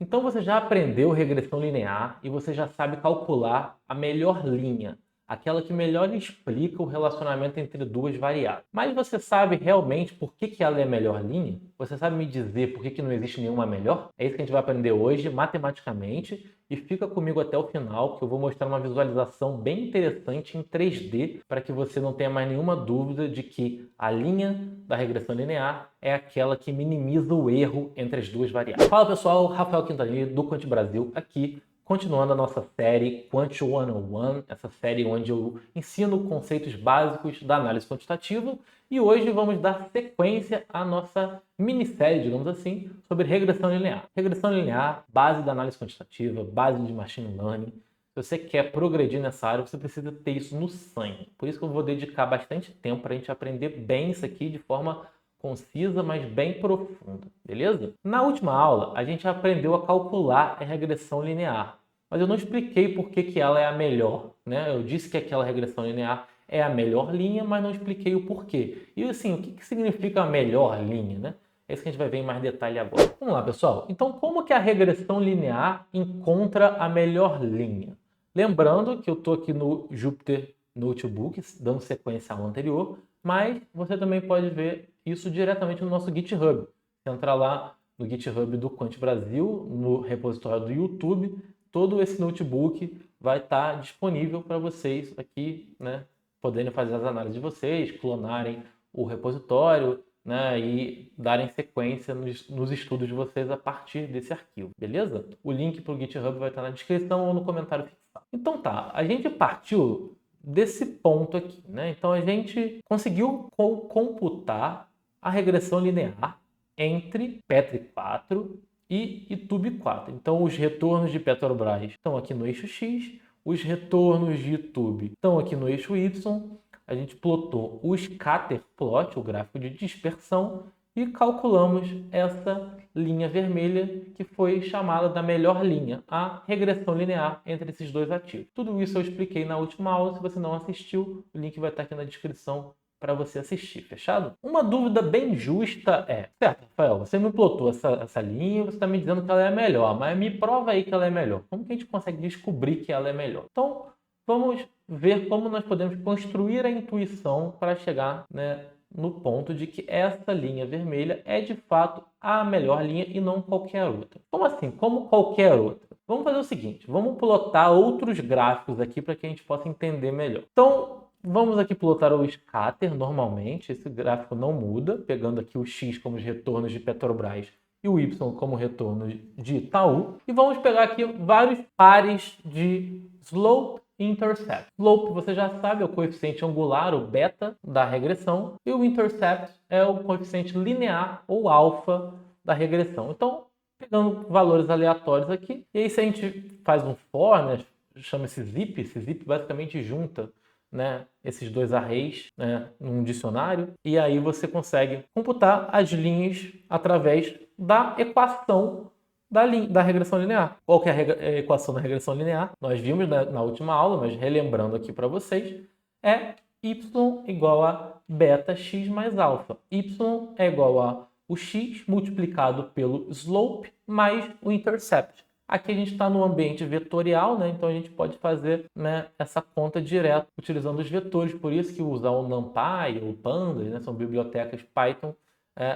Então você já aprendeu regressão linear e você já sabe calcular a melhor linha, aquela que melhor explica o relacionamento entre duas variáveis. Mas você sabe realmente por que ela é a melhor linha? Você sabe me dizer por que não existe nenhuma melhor? É isso que a gente vai aprender hoje, matematicamente, e fica comigo até o final, que eu vou mostrar uma visualização bem interessante em 3D, para que você não tenha mais nenhuma dúvida de que a linha da regressão linear é aquela que minimiza o erro entre as duas variáveis. Fala pessoal, Rafael Quintanilha do Quant Brasil aqui, continuando a nossa série Quant 101, essa série onde eu ensino conceitos básicos da análise quantitativa, e hoje vamos dar sequência à nossa minissérie, digamos assim, sobre regressão linear. Regressão linear, base da análise quantitativa, base de machine learning. Se você quer progredir nessa área, você precisa ter isso no sangue. Por isso que eu vou dedicar bastante tempo para a gente aprender bem isso aqui de forma concisa, mas bem profunda, beleza? Na última aula, a gente aprendeu a calcular a regressão linear, mas eu não expliquei por que ela é a melhor, né? Eu disse que aquela regressão linear é a melhor linha, mas não expliquei o porquê. E assim, o que significa a melhor linha, né? É isso que a gente vai ver em mais detalhe agora. Vamos lá, pessoal. Então, como que a regressão linear encontra a melhor linha? Lembrando que eu estou aqui no Jupyter Notebook, dando sequência ao anterior, mas você também pode ver isso diretamente no nosso GitHub. Você entra lá no GitHub do Quant Brasil, no repositório do YouTube, todo esse notebook vai estar disponível para vocês aqui, né, poderem fazer as análises de vocês, clonarem o repositório, né, e darem sequência nos estudos de vocês a partir desse arquivo, beleza? O link para o GitHub vai estar na descrição ou no comentário fixado. Então tá, a gente partiu desse ponto aqui, né? Então a gente conseguiu computar a regressão linear entre Petri 4 e YouTube 4. Então os retornos de Petrobras estão aqui no eixo X, os retornos de YouTube estão aqui no eixo Y. A gente plotou o scatter plot, o gráfico de dispersão, e calculamos essa linha vermelha que foi chamada da melhor linha, a regressão linear entre esses dois ativos. Tudo isso eu expliquei na última aula. Se você não assistiu, o link vai estar aqui na descrição para você assistir, fechado? Uma dúvida bem justa é, certo, Rafael, você me plotou essa linha, você está me dizendo que ela é melhor, mas me prova aí que ela é melhor. Como que a gente consegue descobrir que ela é melhor? Então, vamos ver como nós podemos construir a intuição para chegar, né, no ponto de que essa linha vermelha é de fato a melhor linha e não qualquer outra. Como assim? Como qualquer outra? Vamos fazer o seguinte, vamos plotar outros gráficos aqui para que a gente possa entender melhor. Então, vamos aqui plotar o scatter normalmente, esse gráfico não muda, pegando aqui o X como os retornos de Petrobras e o Y como retorno de Itaú. E vamos pegar aqui vários pares de slope e intercept. Slope, você já sabe, é o coeficiente angular, o beta da regressão, e o intercept é o coeficiente linear ou alfa da regressão. Então, pegando valores aleatórios aqui, e aí se a gente faz um for, né, chama esse zip basicamente junta, né, esses dois arrays, né, num dicionário, e aí você consegue computar as linhas através da equação da regressão linear. Qual que é a equação da regressão linear? Nós vimos na última aula, mas relembrando aqui para vocês, é y igual a beta x mais alfa. Y é igual a o x multiplicado pelo slope mais o intercept. Aqui a gente está no ambiente vetorial, né? Então a gente pode fazer, né, essa conta direto utilizando os vetores. Por isso que usar o NumPy ou o Pandas, né, são bibliotecas Python,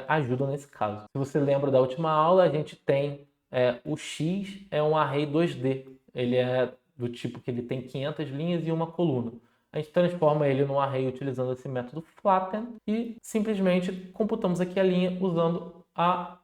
ajudam nesse caso. Se você lembra da última aula, a gente tem o X é um array 2D. Ele é do tipo que ele tem 500 linhas e uma coluna. A gente transforma ele num array utilizando esse método flatten e simplesmente computamos aqui a linha usando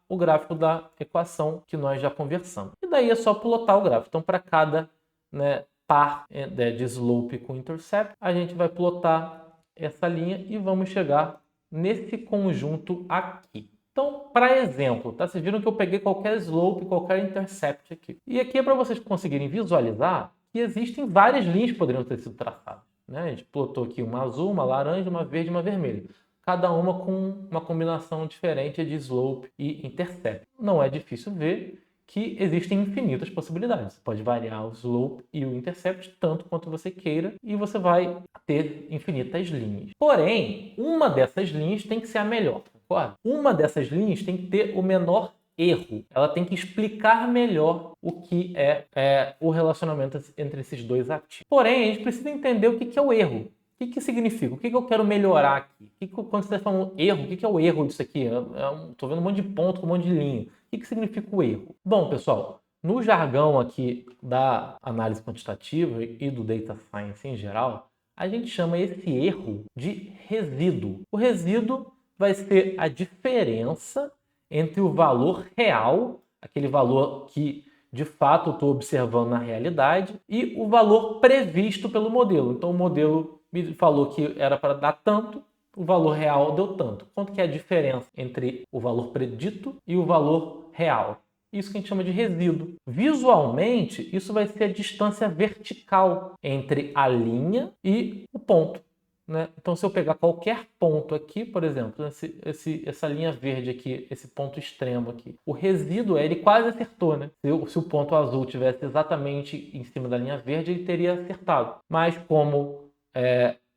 o gráfico da equação que nós já conversamos. E daí é só plotar o gráfico. Então, para cada, né, par de slope com intercept, a gente vai plotar essa linha e vamos chegar nesse conjunto aqui. Então, para exemplo, tá? Vocês viram que eu peguei qualquer slope, qualquer intercept aqui. E aqui é para vocês conseguirem visualizar que existem várias linhas que poderiam ter sido traçadas, né? A gente plotou aqui uma azul, uma laranja, uma verde e uma vermelha. Cada uma com uma combinação diferente de slope e intercept. Não é difícil ver que existem infinitas possibilidades. Você pode variar o slope e o intercept tanto quanto você queira e você vai ter infinitas linhas. Porém, uma dessas linhas tem que ser a melhor. Uma dessas linhas tem que ter o menor erro. Ela tem que explicar melhor o que é o relacionamento entre esses dois ativos. Porém, a gente precisa entender o que é o erro. O que significa? O que eu quero melhorar aqui? Quando você está falando erro, o que é o erro disso aqui? Estou vendo um monte de ponto com um monte de linha. O que significa o erro? Bom, pessoal, no jargão aqui da análise quantitativa e do data science em geral, a gente chama esse erro de resíduo. O resíduo vai ser a diferença entre o valor real, aquele valor que de fato eu estou observando na realidade, e o valor previsto pelo modelo. Então o modelo me falou que era para dar tanto, o valor real deu tanto. Quanto que é a diferença entre o valor predito e o valor real? Isso que a gente chama de resíduo. Visualmente, isso vai ser a distância vertical entre a linha e o ponto, né? Então, se eu pegar qualquer ponto aqui, por exemplo, essa linha verde aqui, esse ponto extremo aqui, o resíduo ele quase acertou, né? Se o ponto azul tivesse exatamente em cima da linha verde, ele teria acertado. Mas como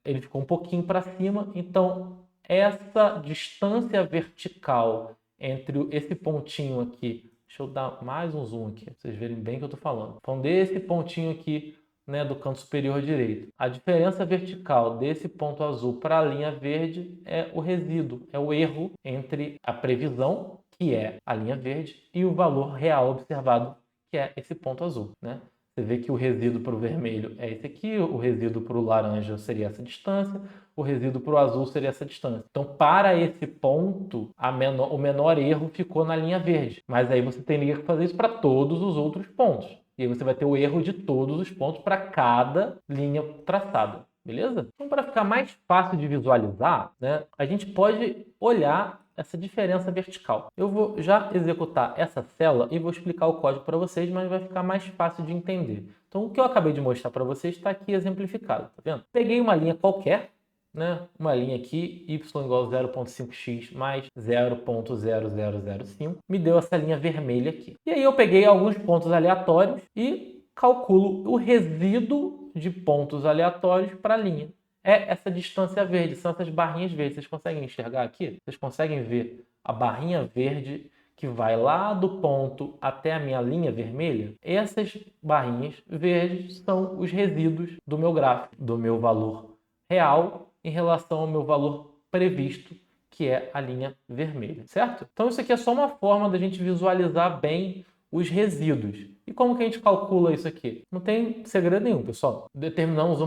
ele ficou um pouquinho para cima, então essa distância vertical entre esse pontinho aqui, deixa eu dar mais um zoom aqui, para vocês verem bem o que eu estou falando. Então, desse pontinho aqui, né, do canto superior direito, a diferença vertical desse ponto azul para a linha verde é o resíduo, é o erro entre a previsão, que é a linha verde, e o valor real observado, que é esse ponto azul, né? Você vê que o resíduo para o vermelho é esse aqui, o resíduo para o laranja seria essa distância, o resíduo para o azul seria essa distância. Então, para esse ponto, o menor erro ficou na linha verde. Mas aí você teria que fazer isso para todos os outros pontos. E aí você vai ter o erro de todos os pontos para cada linha traçada. Beleza? Então, para ficar mais fácil de visualizar, né, a gente pode olhar essa diferença vertical. Eu vou já executar essa célula e vou explicar o código para vocês, mas vai ficar mais fácil de entender. Então, o que eu acabei de mostrar para vocês está aqui exemplificado, tá vendo? Peguei uma linha qualquer, né? Uma linha aqui, y igual a 0,5x mais 0,0005, me deu essa linha vermelha aqui. E aí eu peguei alguns pontos aleatórios e calculo o resíduo de pontos aleatórios para a linha. É essa distância verde, são essas barrinhas verdes. Vocês conseguem enxergar aqui? Vocês conseguem ver a barrinha verde que vai lá do ponto até a minha linha vermelha? Essas barrinhas verdes são os resíduos do meu gráfico, do meu valor real em relação ao meu valor previsto, que é a linha vermelha, certo? Então isso aqui é só uma forma da gente visualizar bem os resíduos. E como que a gente calcula isso aqui? Não tem segredo nenhum, pessoal. Determinamos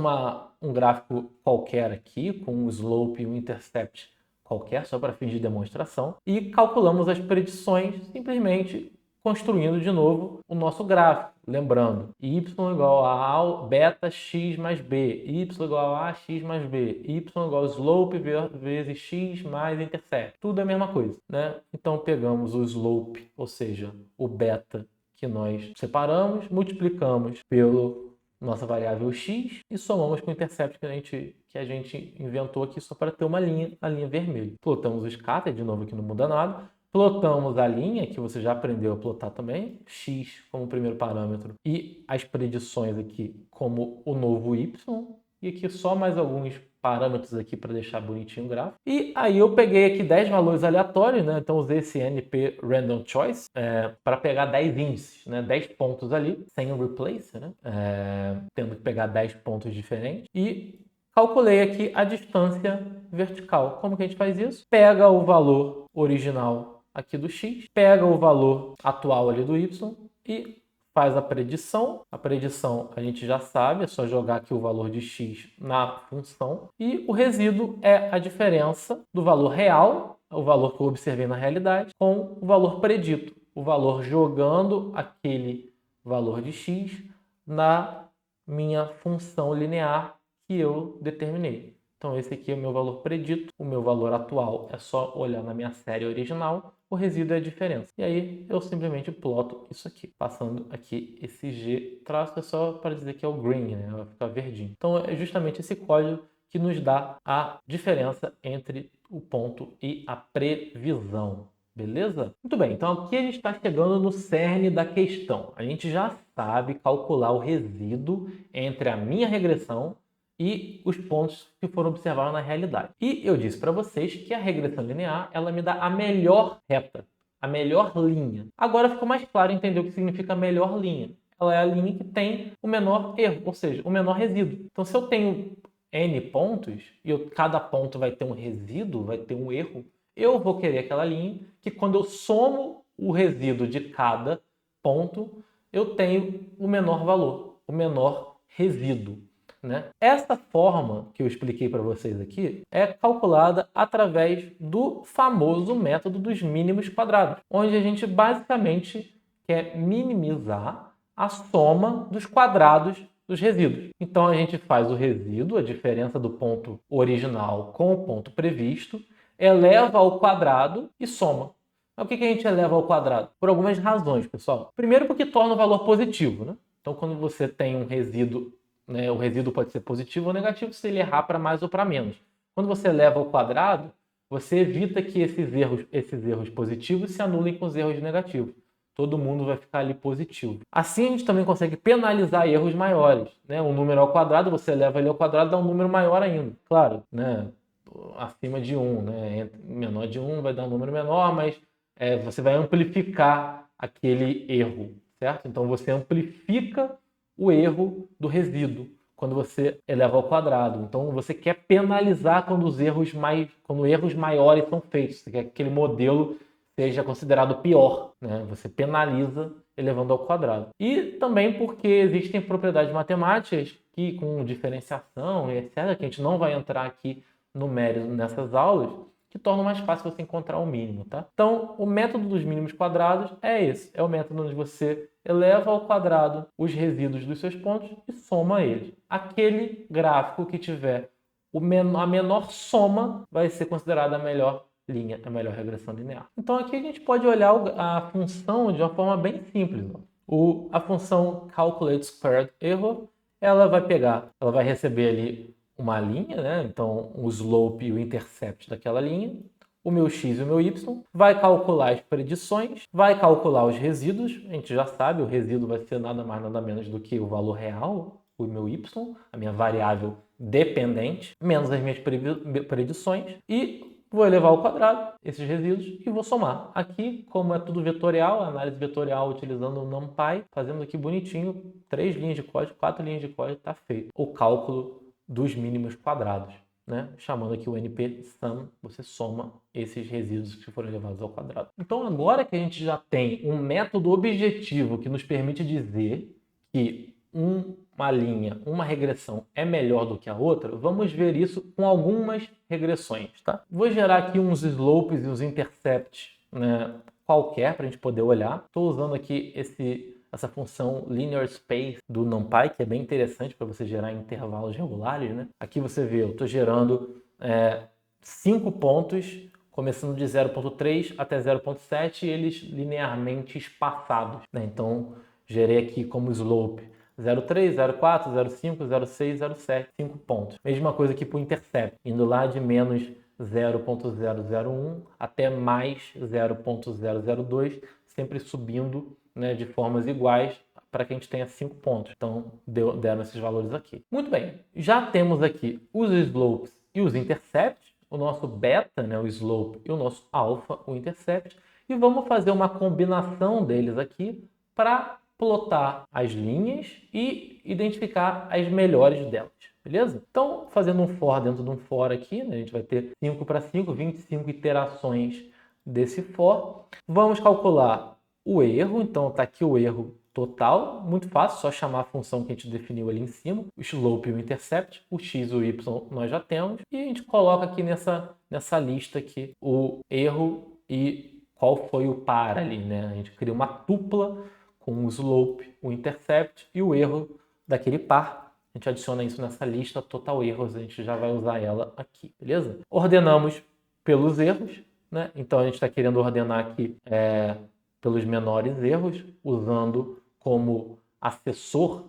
um gráfico qualquer aqui, com um slope e um intercept qualquer, só para fins de demonstração, e calculamos as predições simplesmente construindo de novo o nosso gráfico. Lembrando, y igual a beta x mais b, y igual a x mais b, y igual a slope vezes x mais intercept. Tudo é a mesma coisa, né? Então pegamos o slope, ou seja, o beta que nós separamos, multiplicamos pelo nossa variável x e somamos com o intercept que a gente inventou aqui só para ter uma linha, a linha vermelha. Plotamos o scatter, de novo aqui não muda nada. Plotamos a linha, que você já aprendeu a plotar também, x como primeiro parâmetro e as predições aqui como o novo y. E aqui só mais alguns parâmetros aqui para deixar bonitinho o gráfico. E aí eu peguei aqui 10 valores aleatórios, né? Então usei esse NP Random Choice para pegar 10 índices, né? 10 pontos ali, sem o replace, né? Tendo que pegar 10 pontos diferentes. E calculei aqui a distância vertical. Como que a gente faz isso? Pega o valor original aqui do x, pega o valor atual ali do y e faz a predição. A predição a gente já sabe, é só jogar aqui o valor de x na função. E o resíduo é a diferença do valor real, o valor que eu observei na realidade, com o valor predito. O valor jogando aquele valor de x na minha função linear que eu determinei. Então esse aqui é o meu valor predito, o meu valor atual é só olhar na minha série original, o resíduo é a diferença. E aí eu simplesmente ploto isso aqui, passando aqui esse G traço, é só para dizer que é o green, né? Vai ficar verdinho. Então é justamente esse código que nos dá a diferença entre o ponto e a previsão. Beleza? Muito bem, então aqui a gente está chegando no cerne da questão. A gente já sabe calcular o resíduo entre a minha regressão e os pontos que foram observados na realidade. E eu disse para vocês que a regressão linear ela me dá a melhor reta. a melhor linha. Agora ficou mais claro entender o que significa melhor linha. Ela é a linha que tem o menor erro, ou seja, o menor resíduo. Então, se eu tenho N pontos e cada ponto vai ter um resíduo, vai ter um erro, eu vou querer aquela linha que quando eu somo o resíduo de cada ponto, eu tenho o menor valor, o menor resíduo. Né? Essa forma que eu expliquei para vocês aqui é calculada através do famoso método dos mínimos quadrados, onde a gente basicamente quer minimizar a soma dos quadrados dos resíduos. Então a gente faz o resíduo, a diferença do ponto original com o ponto previsto, eleva ao quadrado e soma. Mas por que a gente eleva ao quadrado? Por algumas razões, pessoal. Primeiro porque torna o valor positivo, né? Então quando você tem um resíduo, né, o resíduo pode ser positivo ou negativo se ele errar para mais ou para menos. Quando você eleva ao quadrado, você evita que esses erros positivos se anulem com os erros negativos. Todo mundo vai ficar ali positivo. Assim a gente também consegue penalizar erros maiores. Né? Um número ao quadrado, você eleva ele ao quadrado, dá um número maior ainda. Claro, né? Acima de 1, né? Menor de 1 vai dar um número menor, mas você vai amplificar aquele erro, certo? Então você amplifica o erro do resíduo quando você eleva ao quadrado. Então você quer penalizar quando erros maiores são feitos. Você quer que aquele modelo seja considerado pior, né? Você penaliza elevando ao quadrado. E também porque existem propriedades matemáticas que, com diferenciação e etc., que a gente não vai entrar aqui no mérito nessas aulas, que tornam mais fácil você encontrar o mínimo, tá? Então, o método dos mínimos quadrados é esse. É o método onde você eleva ao quadrado os resíduos dos seus pontos e soma eles. Aquele gráfico que tiver a menor soma vai ser considerada a melhor linha, a melhor regressão linear. Então, aqui a gente pode olhar a função de uma forma bem simples. A função Calculate Squared Error, ela vai receber ali uma linha, né? Então o slope e o intercept daquela linha, o meu x e o meu y, vai calcular as predições, vai calcular os resíduos, a gente já sabe, o resíduo vai ser nada mais nada menos do que o valor real, o meu y, a minha variável dependente, menos as minhas predições, e vou elevar ao quadrado esses resíduos e vou somar. Aqui, como é tudo vetorial, análise vetorial utilizando o NumPy, fazendo aqui bonitinho, 3 linhas de código, 4 linhas de código, está feito. O cálculo dos mínimos quadrados, né? Chamando aqui o NP-sum, você soma esses resíduos que foram elevados ao quadrado. Então, agora que a gente já tem um método objetivo que nos permite dizer que uma linha, uma regressão é melhor do que a outra, vamos ver isso com algumas regressões, tá? Vou gerar aqui uns slopes e uns intercepts, né, qualquer para a gente poder olhar. Estou usando aqui essa função linear space do NumPy, que é bem interessante para você gerar intervalos regulares, né? Aqui você vê, eu estou gerando 5 pontos, começando de 0.3 até 0.7, eles linearmente espaçados, né? Então, gerei aqui como slope 0,3, 0,4, 0,5, 0,6, 0,7, 5 pontos. Mesma coisa aqui para o intercept, indo lá de menos 0.001 até mais 0.002, sempre subindo, né, de formas iguais para que a gente tenha 5 pontos. Então, deram esses valores aqui. Muito bem, já temos aqui os slopes e os intercepts, o nosso beta, né, o slope, e o nosso alfa, o intercept, e vamos fazer uma combinação deles aqui para plotar as linhas e identificar as melhores delas, beleza? Então, fazendo um for dentro de um for aqui, né, a gente vai ter 5 para 5, 25 iterações desse for. Vamos calcular o erro, então está aqui o erro total, muito fácil, só chamar a função que a gente definiu ali em cima, o slope e o intercept, o x e o y nós já temos, e a gente coloca aqui nessa lista aqui o erro e qual foi o par ali, né? A gente cria uma tupla com o slope, o intercept e o erro daquele par. A gente adiciona isso nessa lista total erros, a gente já vai usar ela aqui, beleza? Ordenamos pelos erros, né? Então a gente está querendo ordenar aqui pelos menores erros, usando como acessor,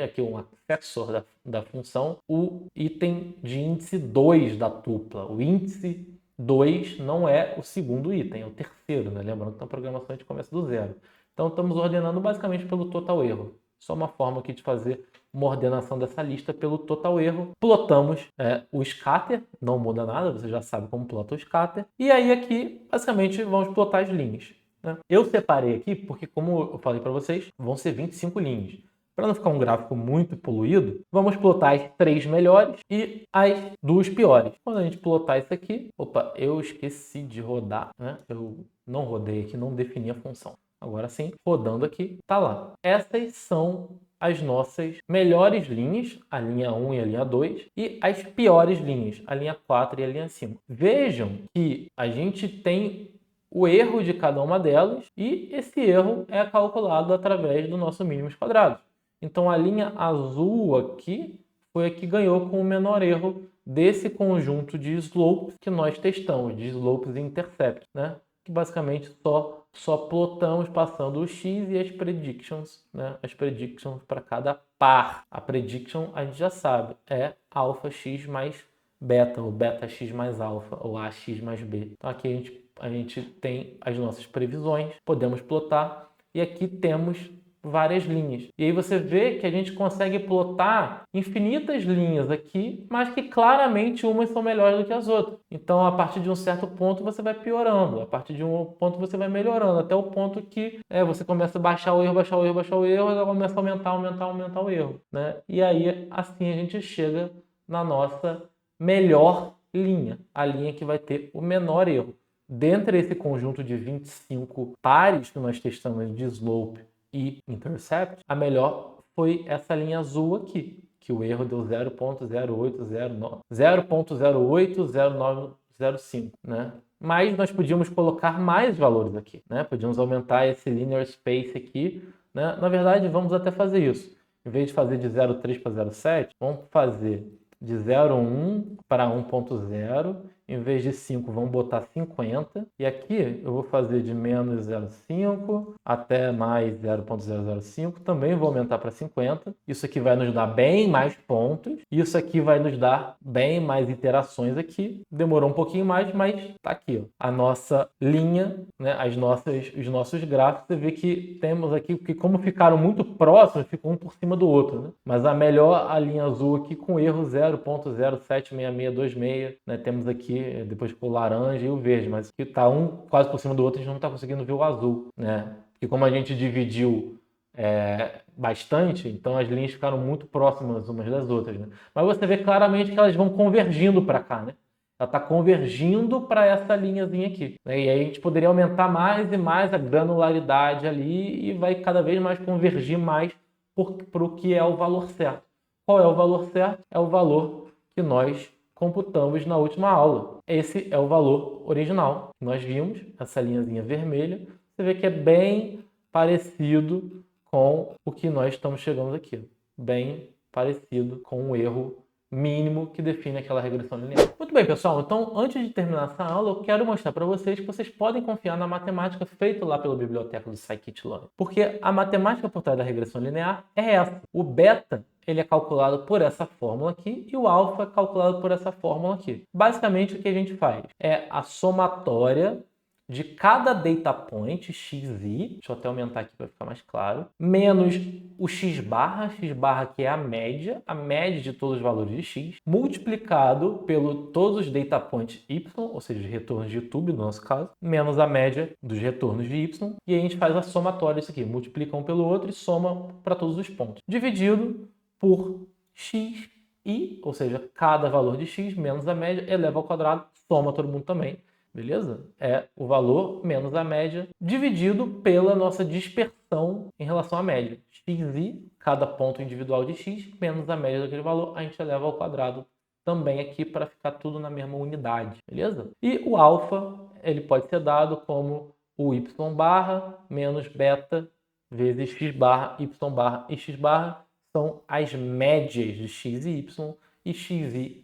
aqui um accessor da função, o item de índice 2 da tupla. O índice 2 não é o segundo item, é o terceiro, né? Lembrando que na programação a gente começa do zero. Então, estamos ordenando basicamente pelo total erro. Só uma forma aqui de fazer uma ordenação dessa lista pelo total erro. Plotamos o scatter, não muda nada, você já sabe como plota o scatter. E aí aqui, basicamente, vamos plotar as linhas. né? Eu separei aqui porque, como eu falei para vocês, vão ser 25 linhas. Para não ficar um gráfico muito poluído, vamos plotar as 3 melhores e as 2 piores. Quando a gente plotar isso aqui, opa, eu esqueci de rodar, né? Eu não rodei aqui, não defini a função. Agora sim, rodando aqui, tá lá. Essas são as nossas melhores linhas, a linha 1 e a linha 2, e as piores linhas, a linha 4 e a linha 5. Vejam que a gente tem o erro de cada uma delas e esse erro é calculado através do nosso mínimos quadrados. Então a linha azul aqui foi a que ganhou com o menor erro desse conjunto de slopes que nós testamos, de slopes e intercepts, né? Que basicamente só plotamos passando o x e as predictions, né? As predictions para cada par. A prediction a gente já sabe, é alfa x mais beta, ou beta x mais alfa, ou ax mais b. Então aqui a gente tem as nossas previsões, podemos plotar, e aqui temos várias linhas. E aí você vê que a gente consegue plotar infinitas linhas aqui, mas que claramente umas são melhores do que as outras. Então, a partir de um certo ponto, você vai piorando. A partir de um ponto, você vai melhorando. Até o ponto que você começa a baixar o erro, baixar o erro, baixar o erro, e começa a aumentar o erro, né? E aí, assim, a gente chega na nossa melhor linha. A linha que vai ter o menor erro. Dentre esse conjunto de 25 pares que nós testamos de slope e intercept, a melhor foi essa linha azul aqui, que o erro deu 0.080905, né? Mas nós podíamos colocar mais valores aqui, né? Podíamos aumentar esse linear space aqui, né? Na verdade, vamos até fazer isso. Em vez de fazer de 0,3 para 0,7, vamos fazer de 0,1 para 1,0. Em vez de 5, vamos botar 50. E aqui eu vou fazer de menos 0,5 até mais 0,005. Também vou aumentar para 50. Isso aqui vai nos dar bem mais pontos. Isso aqui vai nos dar bem mais iterações aqui. Demorou um pouquinho mais, mas está aqui, ó, a nossa linha, né, os nossos gráficos. Você vê que temos aqui, que como ficaram muito próximos, ficou um por cima do outro, né? Mas a melhor, a linha azul aqui com erro 0.076626, né? Temos aqui, depois ficou o laranja e o verde, mas que está um quase por cima do outro, a gente não está conseguindo ver o azul, né? E como a gente dividiu bastante, então as linhas ficaram muito próximas umas das outras, né? Mas você vê claramente que elas vão convergindo para cá, né? Ela está convergindo para essa linhazinha aqui, né? E aí a gente poderia aumentar mais e mais a granularidade ali e vai cada vez mais convergir mais para o que é o valor certo. Qual é o valor certo? É o valor que nós computamos na última aula. Esse é o valor original. Nós vimos essa linhazinha vermelha. Você vê que é bem parecido com o que nós estamos chegando aqui. Bem parecido com o erro mínimo que define aquela regressão linear. Muito bem, pessoal. Então, antes de terminar essa aula, eu quero mostrar para vocês que vocês podem confiar na matemática feita lá pela biblioteca do Scikit-learn. Porque a matemática por trás da regressão linear é essa. O beta, ele é calculado por essa fórmula aqui e o alfa é calculado por essa fórmula aqui. Basicamente, o que a gente faz é a somatória de cada data point, xi, deixa eu até aumentar aqui para ficar mais claro, menos o x barra que é a média de todos os valores de x, multiplicado pelo todos os data points y, ou seja, os retornos de YouTube, no nosso caso, menos a média dos retornos de y, e aí a gente faz a somatória disso aqui, multiplica um pelo outro e soma para todos os pontos, dividido por x i, ou seja, cada valor de x menos a média eleva ao quadrado, soma todo mundo também. Beleza? É o valor menos a média dividido pela nossa dispersão em relação à média. Xi, cada ponto individual de x, menos a média daquele valor, a gente eleva ao quadrado também aqui para ficar tudo na mesma unidade. Beleza? E o alfa, ele pode ser dado como o y barra menos beta vezes x barra, y barra e x barra são as médias de x e xi, yi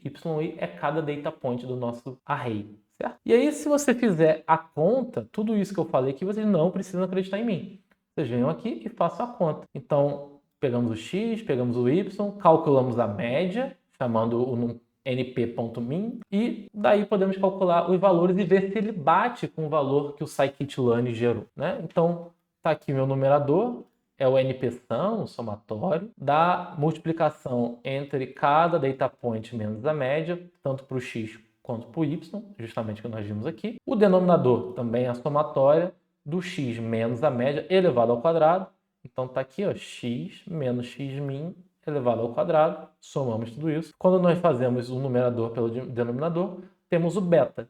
é cada data point do nosso array. Certo? E aí, se você fizer a conta, tudo isso que eu falei aqui, vocês não precisam acreditar em mim. Vocês venham aqui e façam a conta. Então, pegamos o x, pegamos o y, calculamos a média, chamando o np.min, e daí podemos calcular os valores e ver se ele bate com o valor que o scikit-learn gerou, né? Então, está aqui meu numerador, é o np-sum, o somatório, da multiplicação entre cada data point menos a média, tanto para o x quanto para o y, justamente o que nós vimos aqui. O denominador também é a somatória do x menos a média elevado ao quadrado. Então está aqui, ó, x menos xmin elevado ao quadrado. Somamos tudo isso. Quando nós fazemos o numerador pelo denominador, temos o beta.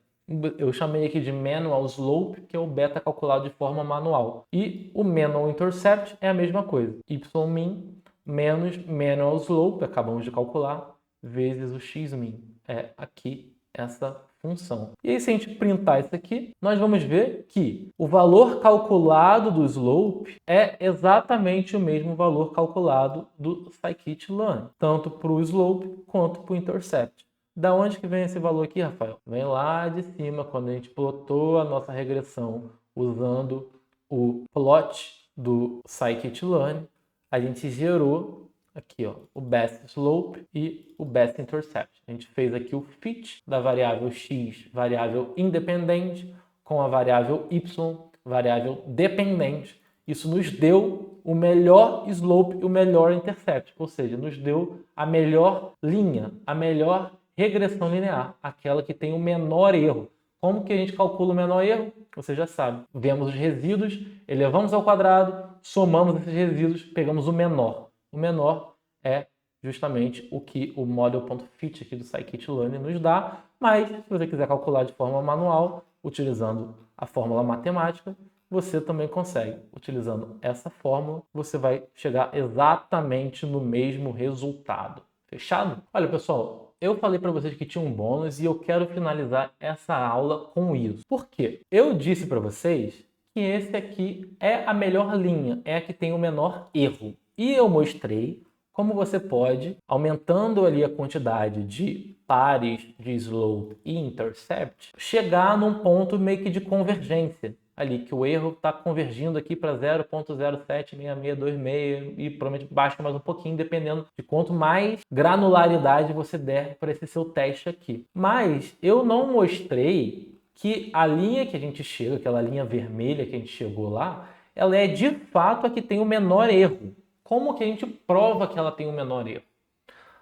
Eu chamei aqui de manual slope, que é o beta calculado de forma manual. E o manual intercept é a mesma coisa. Ymin menos manual slope, acabamos de calcular, vezes o xmin. É aqui essa função. E aí, se a gente printar isso aqui, nós vamos ver que o valor calculado do slope é exatamente o mesmo valor calculado do scikit-learn, tanto para o slope quanto para o intercept. Da onde que vem esse valor aqui, Rafael? Vem lá de cima, quando a gente plotou a nossa regressão usando o plot do scikit-learn, a gente gerou aqui, ó, o best slope e o best intercept. A gente fez aqui o fit da variável x, variável independente, com a variável y, variável dependente. Isso nos deu o melhor slope e o melhor intercept, ou seja, nos deu a melhor linha, a melhor regressão linear, aquela que tem o menor erro. Como que a gente calcula o menor erro? Você já sabe. Vemos os resíduos, elevamos ao quadrado, somamos esses resíduos, pegamos o menor. O menor é justamente o que o model.fit aqui do scikit-learn nos dá, mas se você quiser calcular de forma manual, utilizando a fórmula matemática, você também consegue. Utilizando essa fórmula, você vai chegar exatamente no mesmo resultado. Fechado? Olha, pessoal, eu falei para vocês que tinha um bônus e eu quero finalizar essa aula com isso. Por quê? Eu disse para vocês que esse aqui é a melhor linha, é a que tem o menor erro. E eu mostrei como você pode, aumentando ali a quantidade de pares de slope e intercept, chegar num ponto meio que de convergência. Ali, que o erro está convergindo aqui para 0.076626 e provavelmente baixa mais um pouquinho, dependendo de quanto mais granularidade você der para esse seu teste aqui. Mas eu não mostrei que a linha que a gente chega, aquela linha vermelha que a gente chegou lá, ela é de fato a que tem o menor erro. Como que a gente prova que ela tem o menor erro?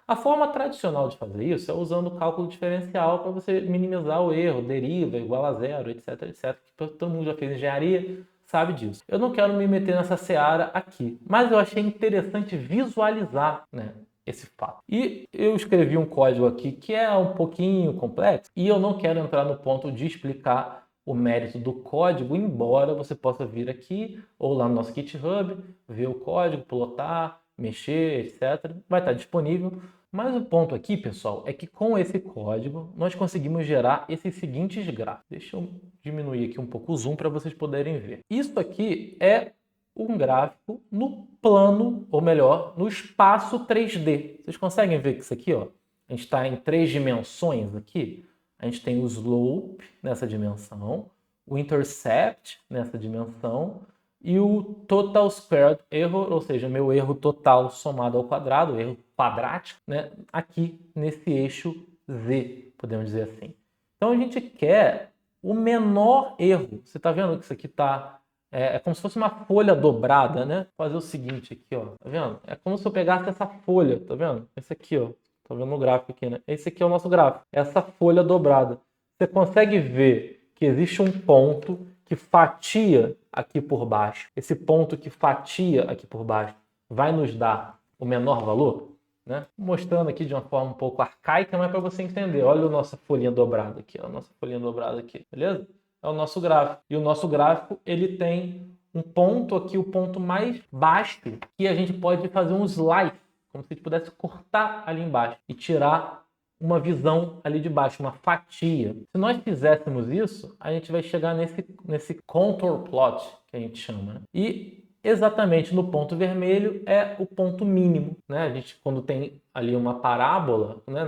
A forma tradicional de fazer isso é usando o cálculo diferencial para você minimizar o erro, deriva igual a zero, etc, etc. Todo mundo já fez engenharia, sabe disso. Eu não quero me meter nessa seara aqui, mas eu achei interessante visualizar, né, esse fato. E eu escrevi um código aqui que é um pouquinho complexo e eu não quero entrar no ponto de explicar o mérito do código, embora você possa vir aqui ou lá no nosso GitHub, ver o código, plotar, mexer, etc. Vai estar disponível. Mas o ponto aqui, pessoal, é que com esse código nós conseguimos gerar esses seguintes gráficos. Deixa eu diminuir aqui um pouco o zoom para vocês poderem ver. Isso aqui é um gráfico no plano, ou melhor, no espaço 3D. Vocês conseguem ver que isso aqui, ó, a gente está em 3 dimensões aqui. A gente tem o slope nessa dimensão, o intercept nessa dimensão e o total squared error, ou seja, meu erro total somado ao quadrado, erro quadrático, né, aqui nesse eixo Z, podemos dizer assim. Então a gente quer o menor erro. Você está vendo que isso aqui está... É como se fosse uma folha dobrada, né? Vou fazer o seguinte aqui, ó. Tá vendo? É como se eu pegasse essa folha, tá vendo? Esse aqui, ó. Tá vendo no gráfico aqui, né? Esse aqui é o nosso gráfico. Essa folha dobrada. Você consegue ver que existe um ponto que fatia aqui por baixo. Esse ponto que fatia aqui por baixo vai nos dar o menor valor, né? Mostrando aqui de uma forma um pouco arcaica, mas para você entender. Olha a nossa folhinha dobrada aqui, ó. A nossa folhinha dobrada aqui, beleza? É o nosso gráfico. E o nosso gráfico, ele tem um ponto aqui, o ponto mais baixo, que a gente pode fazer um slice, como se a gente pudesse cortar ali embaixo e tirar uma visão ali de baixo, uma fatia. Se nós fizéssemos isso, a gente vai chegar nesse contour plot, que a gente chama, né? E exatamente no ponto vermelho é o ponto mínimo, né? A gente, quando tem ali uma parábola, né?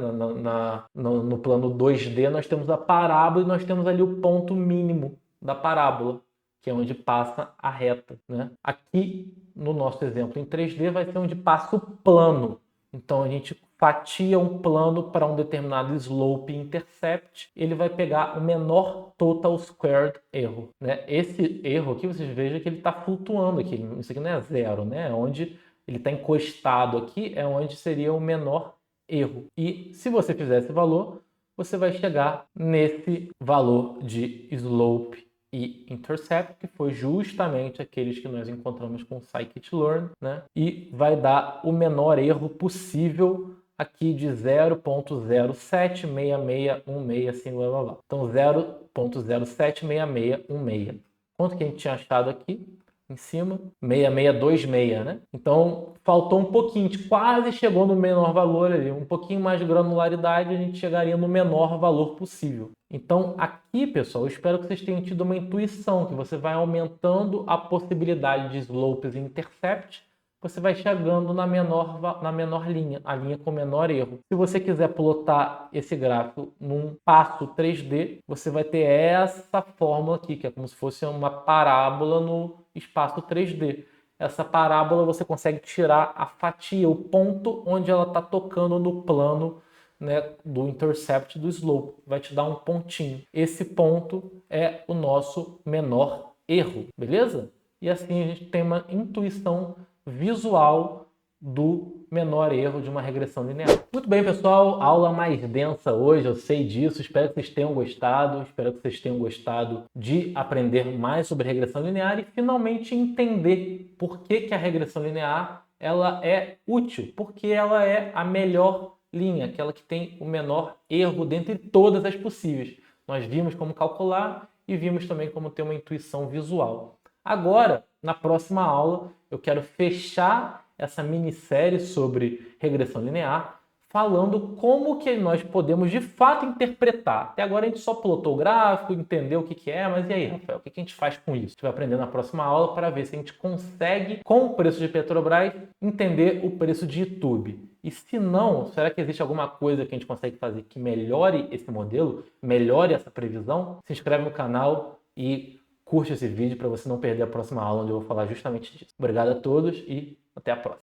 No plano 2D, nós temos a parábola e nós temos ali o ponto mínimo da parábola, que é onde passa a reta, né? Aqui, no nosso exemplo em 3D, vai ser onde passa o plano. Então, a gente fatia um plano para um determinado slope e intercept, ele vai pegar o menor total squared erro, né? Esse erro aqui, vocês vejam que ele está flutuando aqui. Isso aqui não é zero, né? Onde ele está encostado aqui é onde seria o menor erro. E se você fizer esse valor, você vai chegar nesse valor de slope e intercept, que foi justamente aqueles que nós encontramos com o scikit-learn, né? E vai dar o menor erro possível aqui de 0.076616, assim, blá, blá, blá. Então, 0.076616. Quanto que a gente tinha achado aqui? Em cima, 6626, né? Então, faltou um pouquinho, a gente quase chegou no menor valor ali, um pouquinho mais de granularidade, a gente chegaria no menor valor possível. Então, aqui, pessoal, eu espero que vocês tenham tido uma intuição, que você vai aumentando a possibilidade de slopes e intercept, você vai chegando na menor linha, a linha com menor erro. Se você quiser plotar esse gráfico num passo 3D, você vai ter essa fórmula aqui, que é como se fosse uma parábola no espaço 3D. Essa parábola você consegue tirar a fatia, o ponto onde ela está tocando no plano, né, do intercept do slope. Vai te dar um pontinho. Esse ponto é o nosso menor erro, beleza? E assim a gente tem uma intuição visual do menor erro de uma regressão linear. Muito bem, pessoal, aula mais densa hoje, eu sei disso, espero que vocês tenham gostado, espero que vocês tenham gostado de aprender mais sobre regressão linear e finalmente entender por que a regressão linear ela é útil, porque ela é a melhor linha, aquela que tem o menor erro dentre todas as possíveis. Nós vimos como calcular e vimos também como ter uma intuição visual. Agora, na próxima aula, eu quero fechar essa minissérie sobre regressão linear falando como que nós podemos de fato interpretar. Até agora a gente só plotou o gráfico, entendeu o que é, mas e aí, Rafael, o que a gente faz com isso? A gente vai aprender na próxima aula para ver se a gente consegue, com o preço de Petrobras, entender o preço de YouTube. E se não, será que existe alguma coisa que a gente consegue fazer que melhore esse modelo, melhore essa previsão? Se inscreve no canal e curte esse vídeo para você não perder a próxima aula onde eu vou falar justamente disso. Obrigado a todos e até a próxima.